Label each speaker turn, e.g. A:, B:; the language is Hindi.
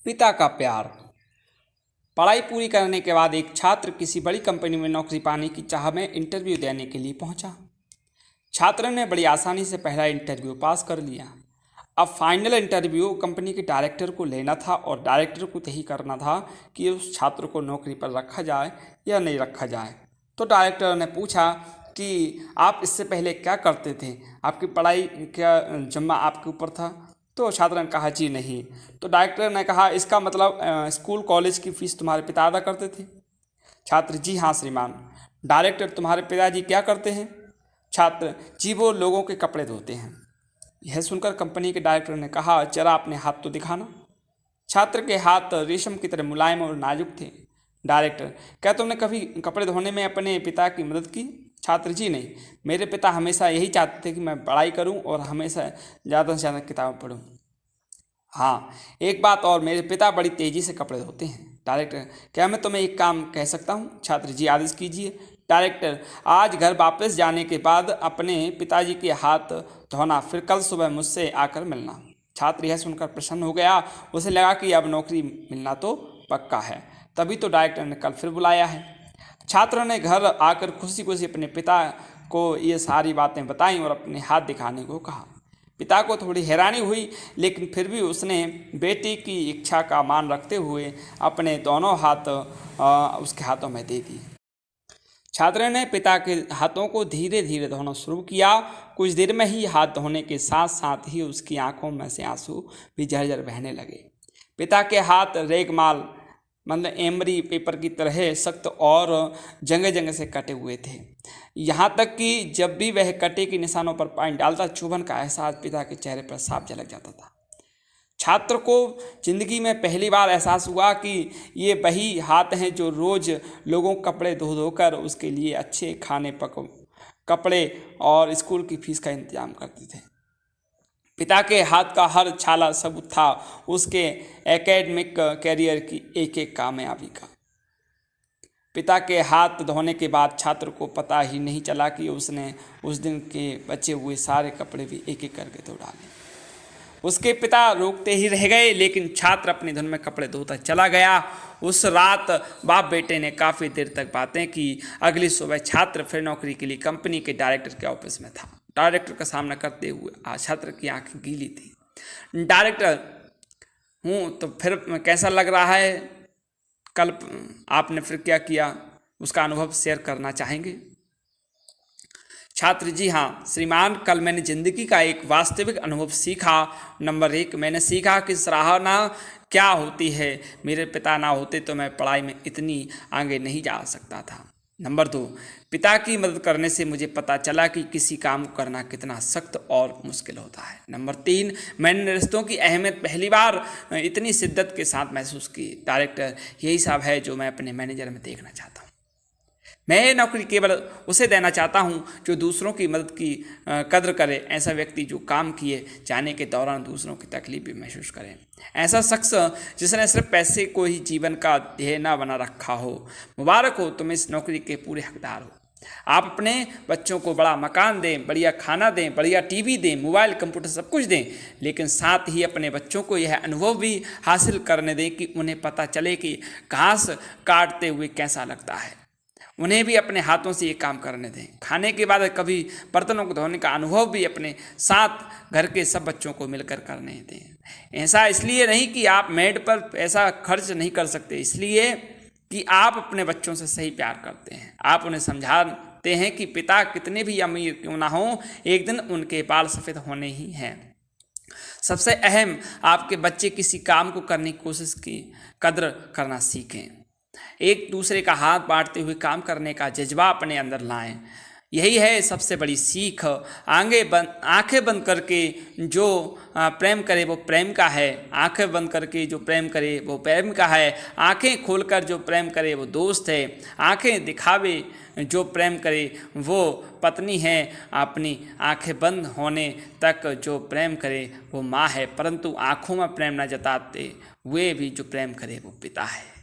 A: पिता का प्यार। पढ़ाई पूरी करने के बाद एक छात्र किसी बड़ी कंपनी में नौकरी पाने की चाह में इंटरव्यू देने के लिए पहुंचा। छात्र ने बड़ी आसानी से पहला इंटरव्यू पास कर लिया। अब फाइनल इंटरव्यू कंपनी के डायरेक्टर को लेना था और डायरेक्टर को तय करना था कि उस छात्र को नौकरी पर रखा जाए या नहीं रखा जाए। तो डायरेक्टर ने पूछा कि आप इससे पहले क्या करते थे, आपकी पढ़ाई क्या जिम्मा आपके ऊपर था? तो छात्र ने कहा जी नहीं। तो डायरेक्टर ने कहा इसका मतलब स्कूल कॉलेज की फीस तुम्हारे पिता अदा करते थे? छात्र जी हाँ श्रीमान। डायरेक्टर तुम्हारे पिताजी क्या करते हैं? छात्र जी वो लोगों के कपड़े धोते हैं। यह सुनकर कंपनी के डायरेक्टर ने कहा जरा अपने हाथ तो दिखाना। छात्र के हाथ रेशम की तरह मुलायम और नाजुक थे। डायरेक्टर क्या तुमने कभी कपड़े धोने में अपने पिता की मदद की? छात्र जी नहीं, मेरे पिता हमेशा यही चाहते थे कि मैं पढ़ाई करूं और हमेशा ज़्यादा से ज़्यादा किताब पढूं। हाँ एक बात और, मेरे पिता बड़ी तेज़ी से कपड़े धोते हैं। डायरेक्टर क्या मैं तुम्हें एक काम कह सकता हूँ? छात्र जी आदेश कीजिए। डायरेक्टर आज घर वापस जाने के बाद अपने पिताजी के हाथ धोना, फिर कल सुबह मुझसे आकर मिलना। छात्र यह सुनकर प्रसन्न हो गया। उसे लगा कि अब नौकरी मिलना तो पक्का है। तभी तो डायरेक्टर ने कल फिर बुलाया है। छात्र ने घर आकर खुशी खुशी अपने पिता को ये सारी बातें बताईं और अपने हाथ दिखाने को कहा। पिता को थोड़ी हैरानी हुई, लेकिन फिर भी उसने बेटी की इच्छा का मान रखते हुए अपने दोनों हाथ उसके हाथों में दे दिए। छात्र ने पिता के हाथों को धीरे धीरे धोना शुरू किया। कुछ देर में ही हाथ धोने के साथ साथ ही उसकी आंखों में से आंसू भी झरझर बहने लगे। पिता के हाथ रेगमाल मतलब एमरी पेपर की तरह सख्त और जगह जगह से कटे हुए थे। यहाँ तक कि जब भी वह कटे के निशानों पर पानी डालता, चुभन का एहसास पिता के चेहरे पर साफ झलक जाता था। छात्र को जिंदगी में पहली बार एहसास हुआ कि ये वही हाथ हैं जो रोज़ लोगों के कपड़े धो धोकर उसके लिए अच्छे खाने कपड़े और स्कूल की फीस का इंतजाम करते थे। पिता के हाथ का हर छाला सबूत था उसके एकेडमिक कैरियर की एक एक कामयाबी का। पिता के हाथ धोने के बाद छात्र को पता ही नहीं चला कि उसने उस दिन के बचे हुए सारे कपड़े भी एक एक करके धो डाले। उसके पिता रोकते ही रह गए, लेकिन छात्र अपनी धुन में कपड़े धोता चला गया। उस रात बाप बेटे ने काफ़ी देर तक बातें की। अगली सुबह छात्र फिर नौकरी के लिए कंपनी के डायरेक्टर के ऑफिस में था। डायरेक्टर का सामना करते हुए आज छात्र की आंखें गीली थी। डायरेक्टर हूँ तो फिर कैसा लग रहा है? कल आपने फिर क्या किया, उसका अनुभव शेयर करना चाहेंगे? छात्र जी हाँ श्रीमान, कल मैंने ज़िंदगी का एक वास्तविक अनुभव सीखा। नंबर 1 मैंने सीखा कि सराहना क्या होती है। मेरे पिता ना होते तो मैं पढ़ाई में इतनी आगे नहीं जा सकता था। नंबर 2 पिता की मदद करने से मुझे पता चला कि किसी काम को करना कितना सख्त और मुश्किल होता है। नंबर 3 मैंने रिश्तों की अहमियत पहली बार इतनी शिद्दत के साथ महसूस की। डायरेक्टर यही सब है जो मैं अपने मैनेजर में देखना चाहता हूँ। मैं ये नौकरी केवल उसे देना चाहता हूँ जो दूसरों की मदद की कद्र करे। ऐसा व्यक्ति जो काम किए जाने के दौरान दूसरों की तकलीफ भी महसूस करे। ऐसा शख्स जिसने सिर्फ पैसे को ही जीवन का ध्येय न बना रखा हो। मुबारक हो, तुम इस नौकरी के पूरे हकदार हो। आप अपने बच्चों को बड़ा मकान दें, बढ़िया खाना दें, बढ़िया टीवी दें, मोबाइल कंप्यूटर सब कुछ दें, लेकिन साथ ही अपने बच्चों को यह अनुभव भी हासिल करने दें कि उन्हें पता चले कि घास काटते हुए कैसा लगता है। उन्हें भी अपने हाथों से ये काम करने दें। खाने के बाद कभी बर्तनों को धोने का अनुभव भी अपने साथ घर के सब बच्चों को मिलकर करने दें। ऐसा इसलिए नहीं कि आप मेड पर पैसा खर्च नहीं कर सकते, इसलिए कि आप अपने बच्चों से सही प्यार करते हैं। आप उन्हें समझाते हैं कि पिता कितने भी अमीर क्यों ना हों, एक दिन उनके बाल सफ़ेद होने ही हैं। सबसे अहम, आपके बच्चे किसी काम को करने की कोशिश की कद्र करना सीखें। एक दूसरे का हाथ बांटते हुए काम करने का जज्बा अपने अंदर लाएं। यही है सबसे बड़ी सीख। आंखें बंद करके जो प्रेम करे वो प्रेम का है। आंखें बंद करके जो प्रेम करे वो प्रेम का है। आंखें खोलकर जो प्रेम करे वो दोस्त है। आंखें दिखावे जो प्रेम करे वो पत्नी है। अपनी आंखें बंद होने तक जो प्रेम करे वो माँ है, परंतु आँखों में प्रेम न जताते हुए भी जो प्रेम करे वो पिता है।